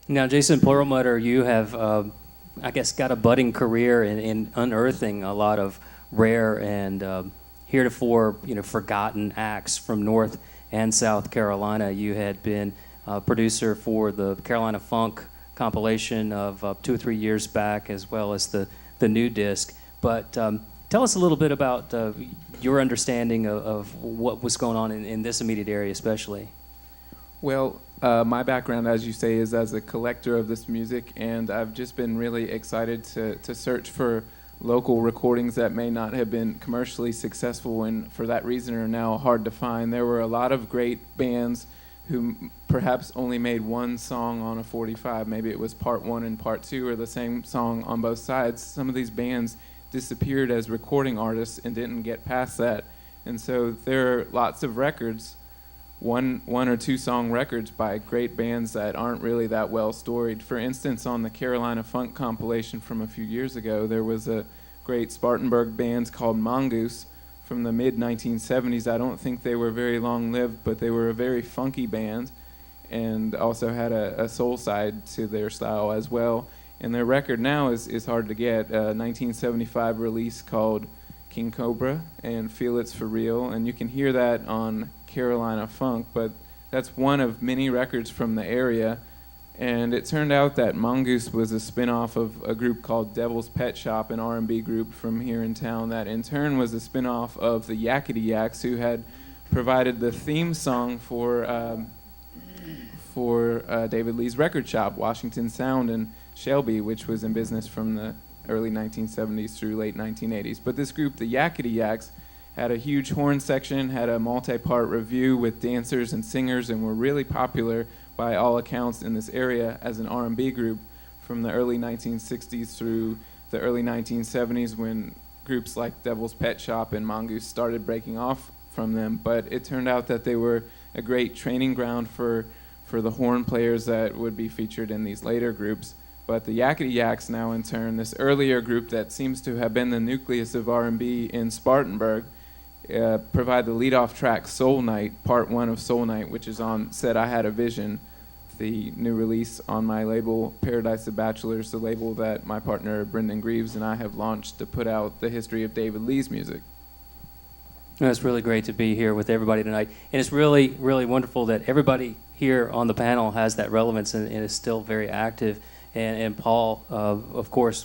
Now, Jason Perlmutter, you have, I guess, got a budding career in unearthing a lot of rare and heretofore, forgotten acts from North and South Carolina. You had been producer for the Carolina Funk compilation of 2 or 3 years back, as well as the new disc. But tell us a little bit about your understanding of what was going on in this immediate area, especially. Well, my background, as you say, is as a collector of this music, and I've just been really excited to search for local recordings that may not have been commercially successful and for that reason are now hard to find. There were a lot of great bands who perhaps only made one song on a 45. Maybe it was part 1 and part 2 or the same song on both sides. Some of these bands disappeared as recording artists and didn't get past that. And so there are lots of records, one or two song records by great bands that aren't really that well storied. For instance, on the Carolina Funk compilation from a few years ago, there was a great Spartanburg band called Mongoose from the mid-1970s. I don't think they were very long-lived, but they were a very funky band and also had a soul side to their style as well. And their record now is hard to get, a 1975 release called King Cobra and Feel It's For Real, and you can hear that on Carolina Funk, but that's one of many records from the area. And it turned out that Mongoose was a spin-off of a group called Devil's Pet Shop, an R&B group from here in town that in turn was a spin-off of the Yakety Yaks, who had provided the theme song for David Lee's record shop, Washington Sound in Shelby, which was in business from the early 1970s through late 1980s. But this group, the Yakety Yaks, had a huge horn section, had a multi-part review with dancers and singers, and were really popular by all accounts in this area as an R&B group from the early 1960s through the early 1970s, when groups like Devil's Pet Shop and Mongoose started breaking off from them. But it turned out that they were a great training ground for the horn players that would be featured in these later groups. But the Yakety Yaks now, in turn, this earlier group that seems to have been the nucleus of R&B in Spartanburg, provide the lead-off track Soul Night, part 1 of Soul Night, which is on Said I Had a Vision, the new release on my label, Paradise of Bachelors, the label that my partner Brendan Greaves and I have launched to put out the history of David Lee's music. It's really great to be here with everybody tonight. And it's really, really wonderful that everybody here on the panel has that relevance and is still very active. And Paul, of course,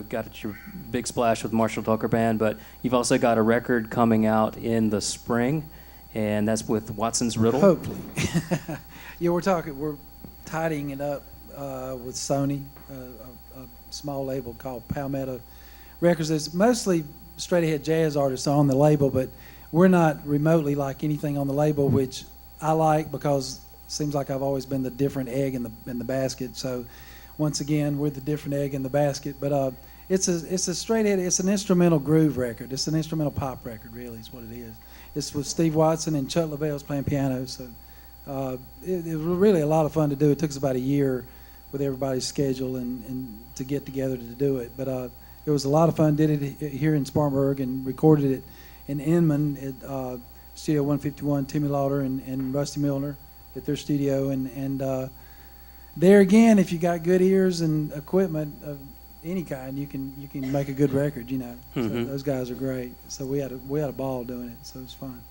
got your big splash with Marshall Tucker Band, but you've also got a record coming out in the spring, and that's with Watson's Riddle. Hopefully. Yeah, we're tidying it up with Sony, a small label called Perlmutter Records. There's mostly straight-ahead jazz artists on the label, but we're not remotely like anything on the label, which I like because it seems like I've always been the different egg in the basket. So once again, we're the different egg in the basket. But it's a straight-ahead, it's an instrumental groove record. It's an instrumental pop record, really, is what it is. It's with Steve Watson and Chuck Leavell's playing piano. So it was really a lot of fun to do. It took us about a year with everybody's schedule and to get together to do it. But it was a lot of fun. Did it here in Spartanburg and recorded it in Inman at Studio 151, Timmy Lauder and Rusty Milner at their studio. And there again, if you got good ears and equipment of any kind, you can make a good record, Mm-hmm. So those guys are great. So we had a ball doing it, so it was fun.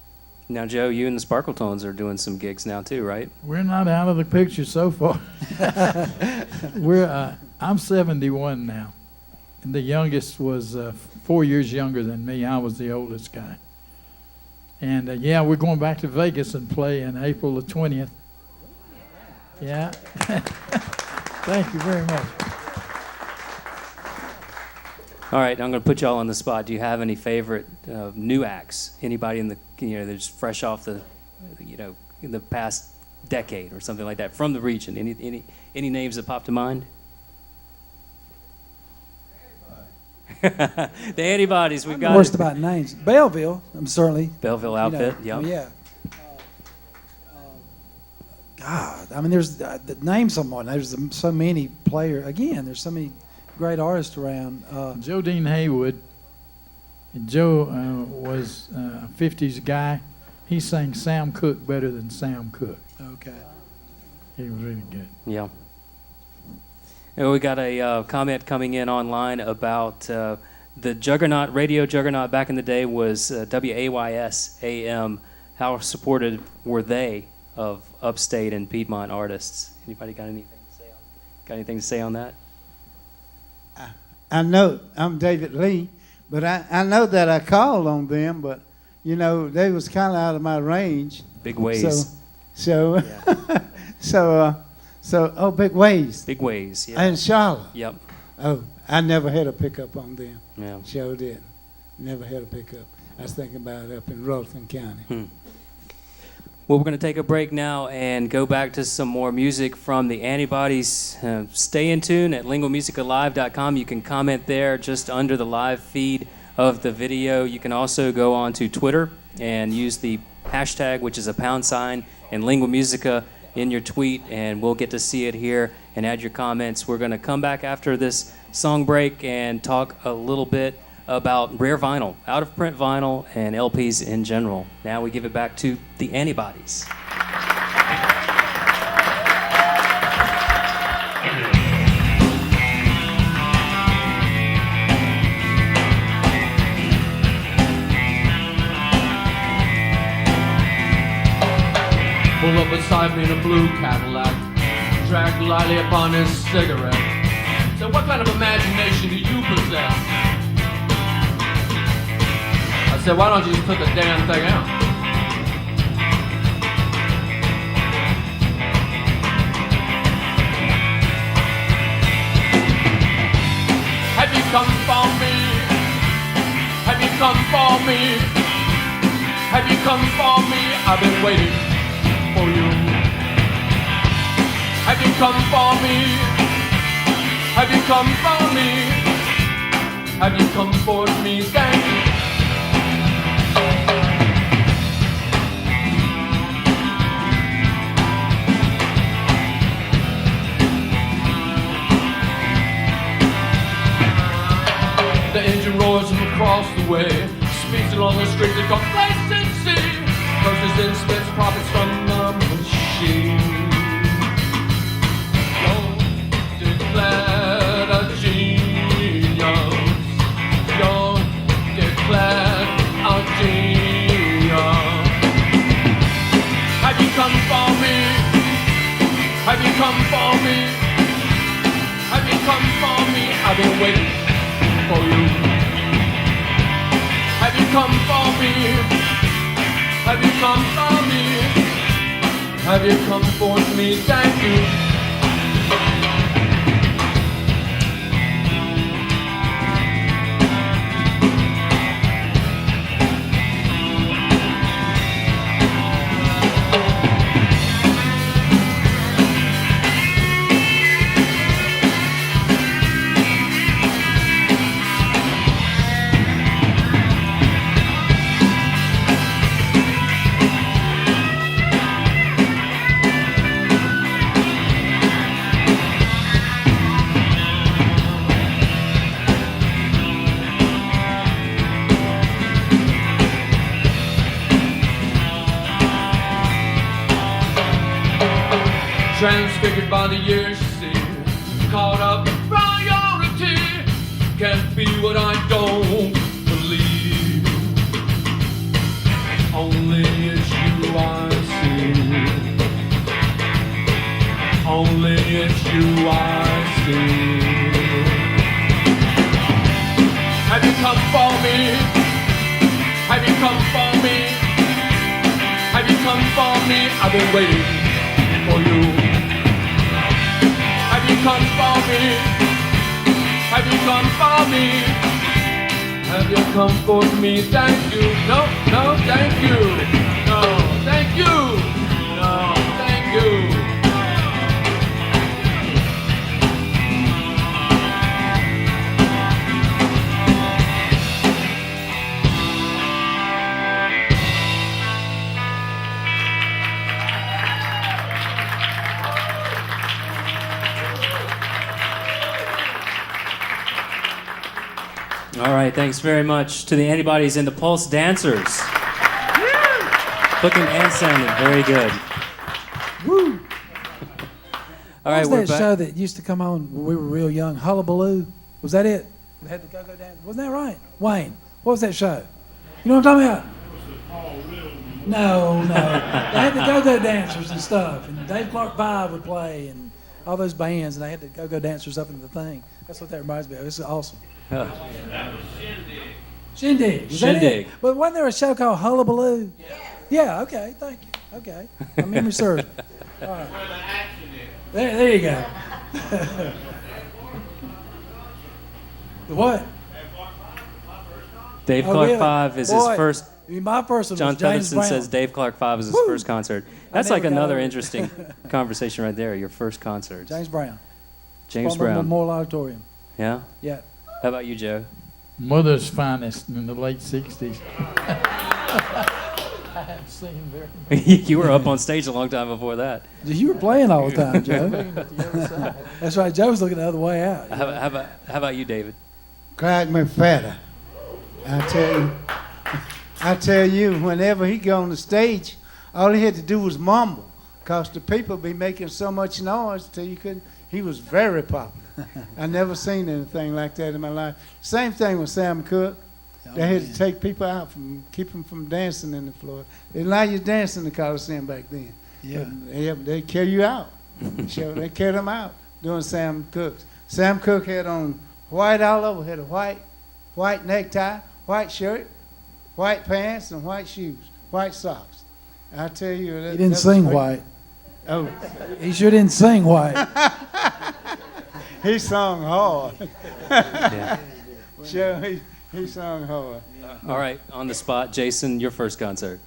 Now, Joe, you and the Sparkletones are doing some gigs now too, right? We're not out of the picture so far. I'm 71 now, and the youngest was 4 years younger than me. I was the oldest guy. And yeah, we're going back to Vegas and play in April the 20th. Yeah. Thank you very much. All right, I'm going to put you all on the spot. Do you have any favorite new acts? Anybody in the that's fresh off the in the past decade or something like that from the region? Any names that pop to mind? The Antibodies. We've got. Worst about names. Belleville. I'm certainly. Belleville outfit. Yeah. Yeah. God, I mean, there's name someone. There's so many players. Again, there's so many great artists around. Joe Dean Haywood. And Joe was a 50s guy. He sang Sam Cooke better than Sam Cooke. Okay. He was really good. Yeah. And we got a comment coming in online about the juggernaut, radio juggernaut back in the day was WAYS AM. How supported were they of upstate and Piedmont artists? Anybody got anything to say on that? I know, I'm David Lee, but I know that I called on them, but, you know, they was kind of out of my range. Big ways. So, Yeah. oh, Big Ways. Big ways, yeah. And Charlotte. Yep. Oh, I never had a pickup on them. Yeah. Sure did. Never had a pickup. I was thinking about it up in Rutherford County. Well, we're going to take a break now and go back to some more music from the Antibodies. Stay in tune at linguamusicalive.com. You can comment there just under the live feed of the video. You can also go on to Twitter and use the hashtag, which is a # and Lingua Musica in your tweet, and we'll get to see it here and add your comments. We're going to come back after this song break and talk a little bit about rare vinyl, out-of-print vinyl, and LPs in general. Now we give it back to the Antibodies. Pull up beside me in a blue Cadillac, dragged lightly upon his cigarette. So what kind of imagination do you possess? I said, why don't you just put the damn thing out? Have you come for me? Have you come for me? Have you come for me? I've been waiting for you. Have you come for me? Have you come for me? Have you come for me? Thank you. The engine roars from across the way, speeds along the street of complacency, purses and spends profits from the machine. You're declared a genius. You're declared a genius. Have you come for me? Have you come for me? Have you come for me? I've been waiting for you. Have you come for me? Have you come for me? Have you come for me? Thank you. Transfigured by the years, you see, caught up in priority. Can't be what I don't believe. Only it's you I see. Only it's you I see. Have you come for me? Have you come for me? Have you come for me? I've been waiting for you. Have you come for me? Have you come for me? Have you come for me? Thank you. No, no, thank you. No, thank you. No, thank you. All right, thanks very much to the Antibodies and the Pulse Dancers. Looking and sounding very good. Woo! All right, what we're was that back. show that used to come on when we were real young? Hullabaloo? Was that it? They had the go-go dance. Wasn't that right? Wayne, what was that show? You know what I'm talking about? No. They had the go-go dancers and stuff, and Dave Clark 5 would play, and all those bands, and they had the go-go dancers up in the thing. That's what that reminds me of. It's awesome. Shindig. Was that it? Shindig. But wasn't there a show called Hullabaloo? Yeah, okay, thank you. Okay. My memory serves me. All right. There you go. The what? Dave Oh, Clark really? 5 is Boy, his first. My first one John was James Featherston Brown. says Dave Clark 5 is his Woo! first concert. That's never like got another over it. interesting conversation right there. Your first concert. James Brown. James Palmer Brown. Memorial Auditorium. Yeah. Yeah. How about you, Joe? Mother's Finest in the late 60s. I haven't seen very much. You were up on stage a long time before that. You were playing all the time, Joe. Looking at the other side. That's right. Joe was looking the other way out. How about you, David? Craig McFadden. I tell you, whenever he go on the stage, all he had to do was mumble, cause the people be making so much noise till you couldn't. He was very popular. I never seen anything like that in my life. Same thing with Sam Cooke. They had to take people out keep them from dancing in the floor. They allow you to dance in the Coliseum back then. Yeah. They carry you out. They carried them out doing Sam Cooke's. Sam Cooke had on white all over, had a white necktie, white shirt, white pants, and white shoes, white socks. I tell you, He didn't sing white. Oh, He sure didn't sing white. he sung hard. Yeah. Sure, he sung hard. All right, on the spot, Jason, your first concert.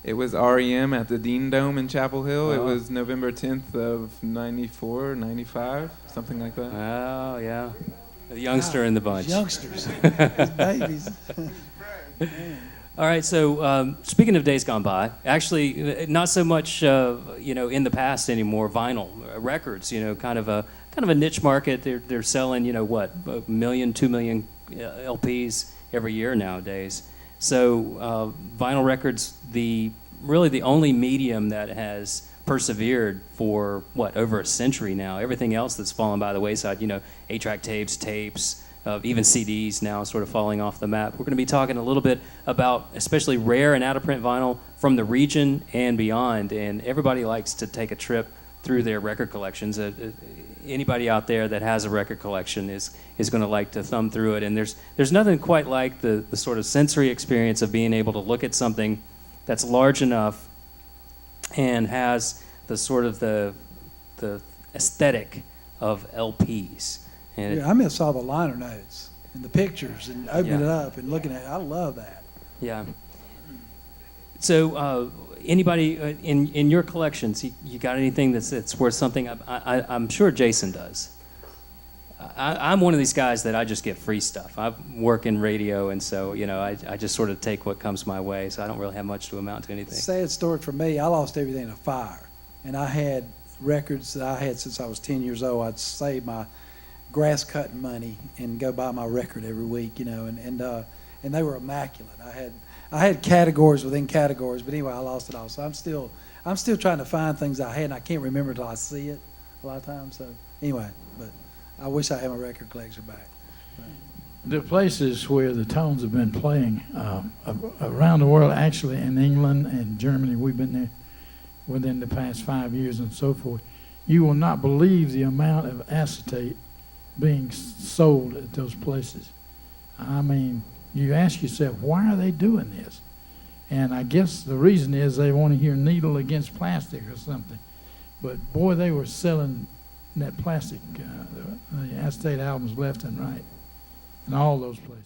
It was REM at the Dean Dome in Chapel Hill. It Oh. was November 10th of 94, 95, something like that. Oh, yeah. The youngster in the bunch. Youngsters. These babies. All right, so speaking of days gone by, actually, not so much, in the past anymore. Vinyl records, kind of a niche market. They're selling, a million, 2 million LPs every year nowadays. So vinyl records, really the only medium that has persevered for over a century now. Everything else that's fallen by the wayside, 8-track tapes. Even CDs now sort of falling off the map. We're going to be talking a little bit about especially rare and out-of-print vinyl from the region and beyond. And everybody likes to take a trip through their record collections. Anybody out there that has a record collection is going to like to thumb through it. And there's nothing quite like the sort of sensory experience of being able to look at something that's large enough and has the sort of the aesthetic of LPs. And Yeah, I miss all the liner notes and the pictures and opening Yeah. it up and looking at it. I love that. Yeah. So, anybody in your collections, you got anything that's worth something? I'm sure Jason does. I'm one of these guys that I just get free stuff. I work in radio, and so I just sort of take what comes my way. So I don't really have much to amount to anything. Sad story for me. I lost everything in a fire, and I had records that I had since I was 10 years old. I'd save my grass cutting money and go buy my record every week, and they were immaculate. I had categories within categories, but anyway, I lost it all. So I'm still trying to find things I had, and I can't remember till I see it a lot of times. So anyway, but I wish I had my record collection back. The places where the Tones have been playing around the world, actually in England and Germany, we've been there within the past 5 years and so forth. You will not believe the amount of acetate being sold at those places. I mean, you ask yourself, why are they doing this? And I guess the reason is they want to hear needle against plastic or something. But boy, they were selling that plastic, the acetate albums left and right in all those places.